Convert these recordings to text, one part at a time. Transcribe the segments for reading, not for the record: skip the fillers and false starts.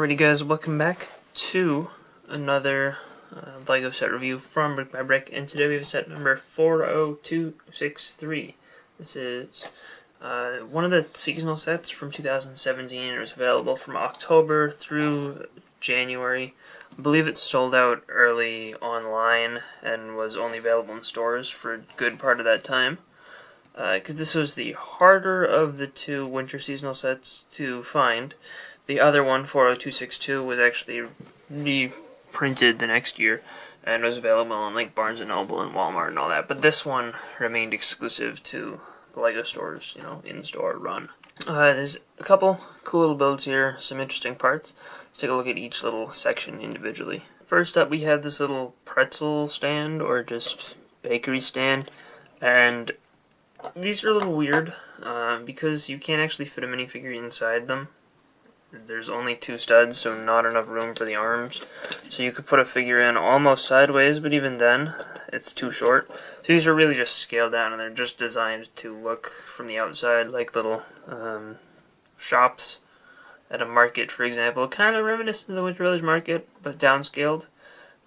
Alrighty guys, welcome back to another LEGO set review from BrickByBrick, and today we have set number 40263. This is one of the seasonal sets from 2017. It was available from October through January. I believe it sold out early online and was only available in stores for a good part of that time. Because this was the harder of the two winter seasonal sets to find. The other one, 40262, was actually reprinted the next year and was available on like Barnes & Noble and Walmart and all that. But this one remained exclusive to the LEGO stores, in-store run. There's a couple cool little builds here, some interesting parts. Let's take a look at each little section individually. First up, we have this little pretzel stand, or just bakery stand, and these are a little weird because you can't actually fit a minifigure inside them. There's only two studs, so not enough room for the arms. So you could put a figure in almost sideways, but even then, it's too short. So these are really just scaled down, and they're just designed to look from the outside like little shops at a market, for example. Kind of reminiscent of the Winter Village Market, but downscaled.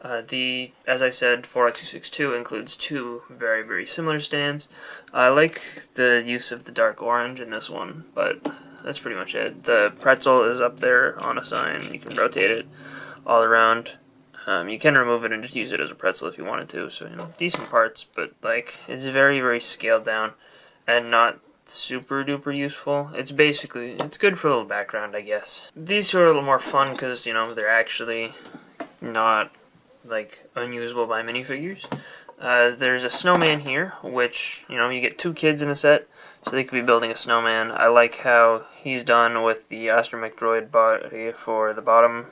As I said, 40262 includes two very, very similar stands. I like the use of the dark orange in this one, but that's pretty much it. The pretzel is up there on a sign. You can rotate it all around. You can remove it and just use it as a pretzel if you wanted to. So, decent parts, but like it's very, very scaled down and not super duper useful. It's good for a little background, I guess. These are a little more fun because, they're actually not like unusable by minifigures. There's a snowman here, which, you get two kids in the set, so they could be building a snowman. I like how he's done with the astromech droid body for the bottom.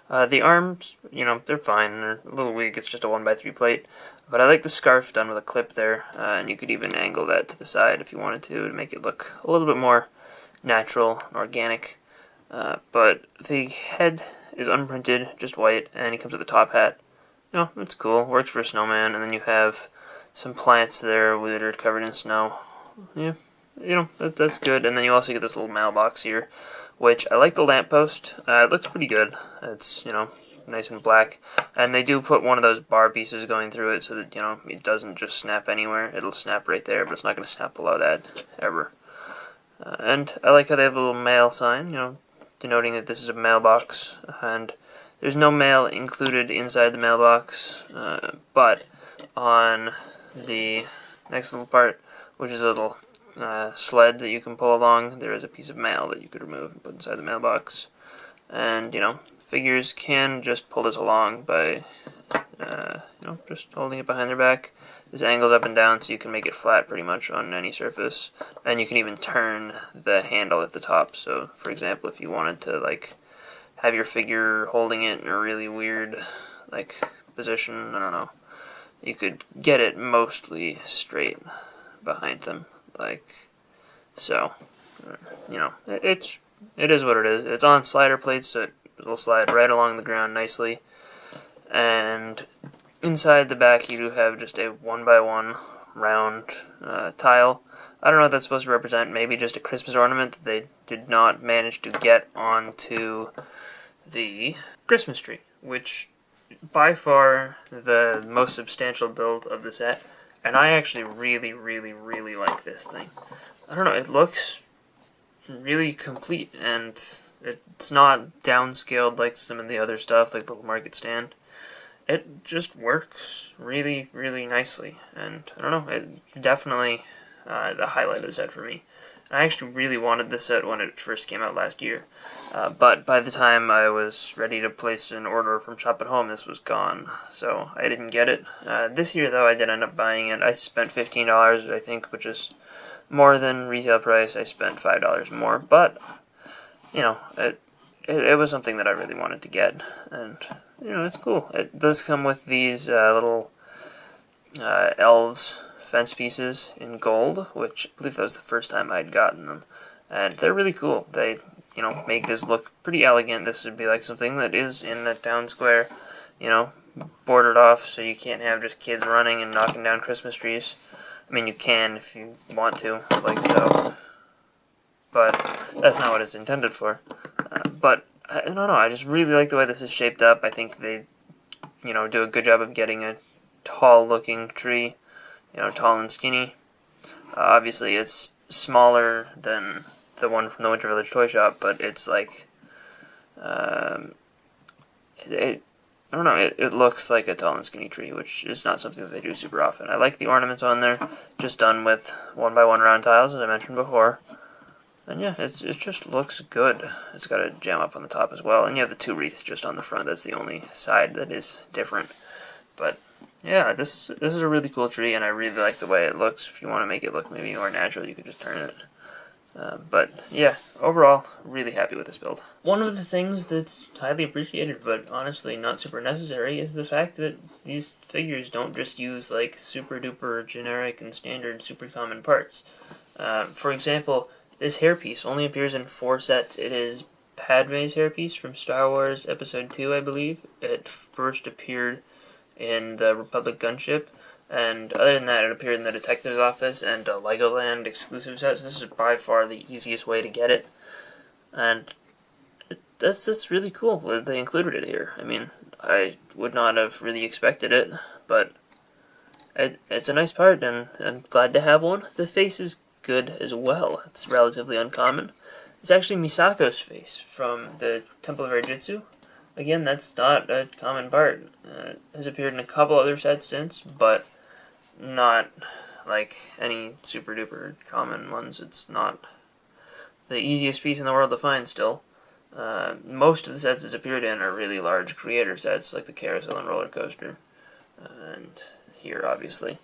The arms, they're fine. They're a little weak. It's just a 1x3 plate. But I like the scarf done with a clip there, and you could even angle that to the side if you wanted to make it look a little bit more natural and organic. But the head is unprinted, just white, and he comes with a top hat. It's cool. Works for a snowman, and then you have some plants there that are covered in snow. Yeah, that's good. And then you also get this little mailbox here, which I like the lamppost. It looks pretty good. It's, nice and black. And they do put one of those bar pieces going through it so that, it doesn't just snap anywhere. It'll snap right there, but it's not going to snap below that, ever. And I like how they have a little mail sign, denoting that this is a mailbox. And there's no mail included inside the mailbox, but on the next little part, which is a little sled that you can pull along, there is a piece of mail that you could remove and put inside the mailbox. And, figures can just pull this along by, just holding it behind their back. This angles up and down so you can make it flat pretty much on any surface. And you can even turn the handle at the top. So, for example, if you wanted to, have your figure holding it in a really weird, position, I don't know, you could get it mostly straight behind them, so. It is what it is. It's on slider plates, so it'll slide right along the ground nicely. And inside the back, you do have just a 1x1 round tile. I don't know what that's supposed to represent. Maybe just a Christmas ornament that they did not manage to get onto the Christmas tree, which by far the most substantial build of the set. And I actually really, really, really like this thing. I don't know, it looks really complete, and it's not downscaled like some of the other stuff, like the little market stand. It just works really, really nicely, and I don't know, it definitely the highlight of the set for me. I actually really wanted this set when it first came out last year, but by the time I was ready to place an order from Shop at Home, this was gone, so I didn't get it. This year, though, I did end up buying it. I spent $15, I think, which is more than retail price. I spent $5 more, but, it was something that I really wanted to get, and, it's cool. It does come with these little elves fence pieces in gold, which I believe that was the first time I'd gotten them, and they're really cool. They, make this look pretty elegant. This would be like something that is in the town square, bordered off so you can't have just kids running and knocking down Christmas trees. I mean, you can if you want to, like so, but that's not what it's intended for. But I don't know, I just really like the way this is shaped up. I think they, do a good job of getting a tall-looking tree, tall and skinny. Obviously, it's smaller than the one from the Winter Village Toy Shop, but it's like, um, I don't know, it looks like a tall and skinny tree, which is not something that they do super often. I like the ornaments on there, just done with 1x1 round tiles, as I mentioned before. And yeah, it just looks good. It's got a gem up on the top as well, and you have the 2 wreaths just on the front. That's the only side that is different. But yeah, this is a really cool tree, and I really like the way it looks. If you want to make it look maybe more natural, you could just turn it. But yeah, overall, really happy with this build. One of the things that's highly appreciated, but honestly not super necessary, is the fact that these figures don't just use like super duper generic and standard super common parts. For example, this hairpiece only appears in 4 sets. It is Padme's hairpiece from Star Wars Episode 2, I believe. It first appeared in the Republic gunship, and other than that, it appeared in the Detective's Office and a Legoland exclusive set, so this is by far the easiest way to get it. And that's really cool that they included it here. I mean, I would not have really expected it, but it's a nice part, and I'm glad to have one. The face is good as well. It's relatively uncommon. It's actually Misako's face from the Temple of Air-Jitsu. Again, that's not a common part. It has appeared in a couple other sets since, but not like any super duper common ones. It's not the easiest piece in the world to find still. Most of the sets it's appeared in are really large creator sets, like the Carousel and Roller Coaster, and here obviously.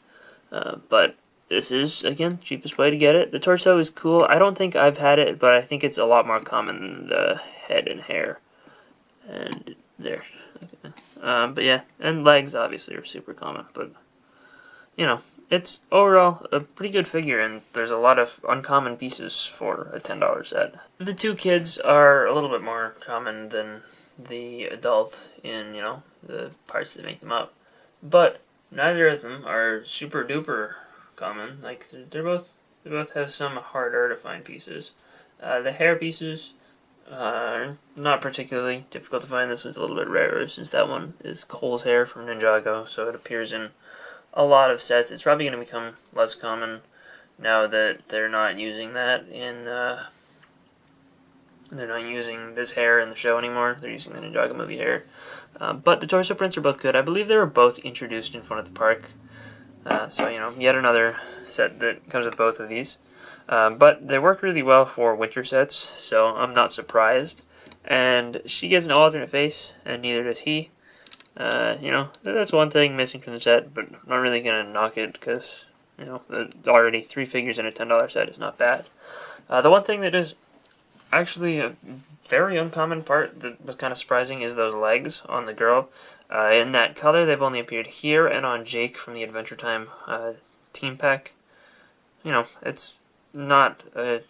But this is, again, cheapest way to get it. The torso is cool. I don't think I've had it, but I think it's a lot more common than the head and hair. And there. Okay. But yeah, and legs obviously are super common, but it's overall a pretty good figure, and there's a lot of uncommon pieces for a $10 set. The 2 kids are a little bit more common than the adult in, the parts that make them up. But neither of them are super duper common. Like, they both have some harder to find pieces. The hair pieces are not particularly difficult to find. This one's a little bit rarer, since that one is Cole's hair from Ninjago, so it appears in a lot of sets. It's probably going to become less common now that they're not using that in, they're not using this hair in the show anymore. They're using the Ninjago movie hair. But the torso prints are both good. I believe they were both introduced in Fun at the Park. So, yet another set that comes with both of these. But they work really well for winter sets, so I'm not surprised. And she gets an alternate face, and neither does he. That's one thing missing from the set, but I'm not really going to knock it, because, already 3 figures in a $10 set is not bad. The one thing that is actually a very uncommon part that was kind of surprising is those legs on the girl. In that color, they've only appeared here and on Jake from the Adventure Time team pack. It's not a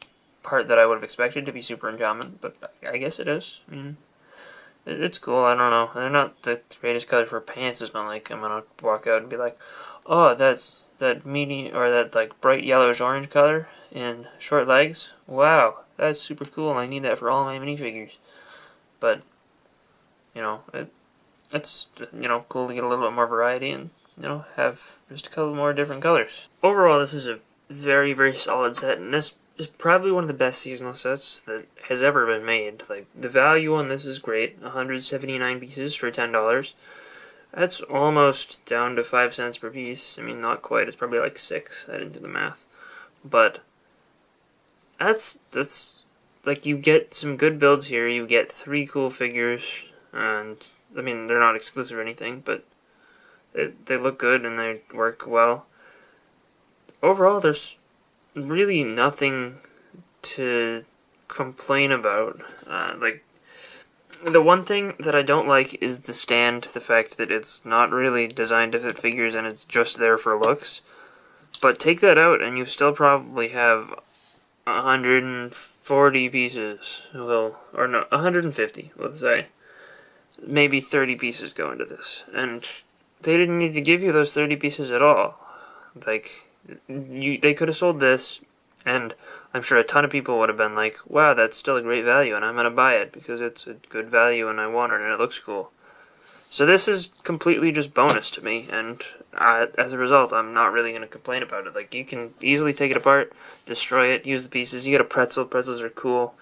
part that I would have expected to be super uncommon, but I guess it is. I mean, it's cool. I don't know. They're not the greatest color for pants. It's not like I'm gonna walk out and be like, oh, that's that medium or that like bright yellowish orange color in short legs. Wow, that's super cool. I need that for all my minifigures. But it's cool to get a little bit more variety and have just a couple more different colors. Overall, this is a very, very solid set, and this is probably one of the best seasonal sets that has ever been made. Like, the value on this is great. 179 pieces for $10. That's almost down to 5 cents per piece. I mean, not quite. It's probably like 6. I didn't do the math. But that's like, you get some good builds here. You get 3 cool figures, and I mean, they're not exclusive or anything, but they look good and they work well. Overall, there's really nothing to complain about. Like, the one thing that I don't like is the stand, the fact that it's not really designed to fit figures and it's just there for looks. But take that out and you still probably have 140 pieces. Well, or no, 150, let's say. Maybe 30 pieces go into this. And they didn't need to give you those 30 pieces at all. Like, they could have sold this and I'm sure a ton of people would have been like, wow, that's still a great value, and I'm going to buy it because it's a good value and I want it and it looks cool. So this is completely just bonus to me, and as a result, I'm not really going to complain about it. Like, you can easily take it apart, destroy it, use the pieces. You get a pretzel. Pretzels are cool.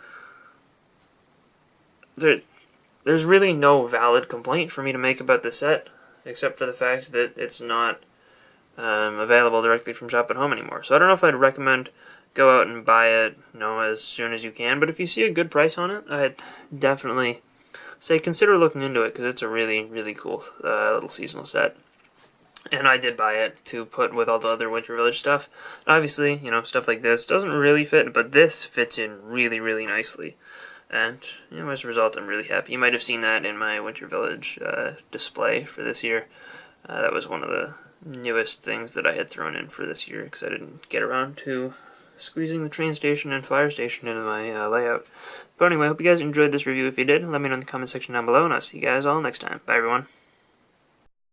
There's really no valid complaint for me to make about this set, except for the fact that it's not available directly from Shop at Home anymore. So I don't know if I'd recommend go out and buy it, as soon as you can. But if you see a good price on it, I'd definitely say consider looking into it, because it's a really, really cool little seasonal set. And I did buy it to put with all the other Winter Village stuff. Obviously, stuff like this doesn't really fit, but this fits in really, really nicely. And, as a result, I'm really happy. You might have seen that in my Winter Village display for this year. That was one of the newest things that I had thrown in for this year, because I didn't get around to squeezing the train station and fire station into my layout. But anyway, I hope you guys enjoyed this review. If you did, let me know in the comment section down below, and I'll see you guys all next time. Bye, everyone.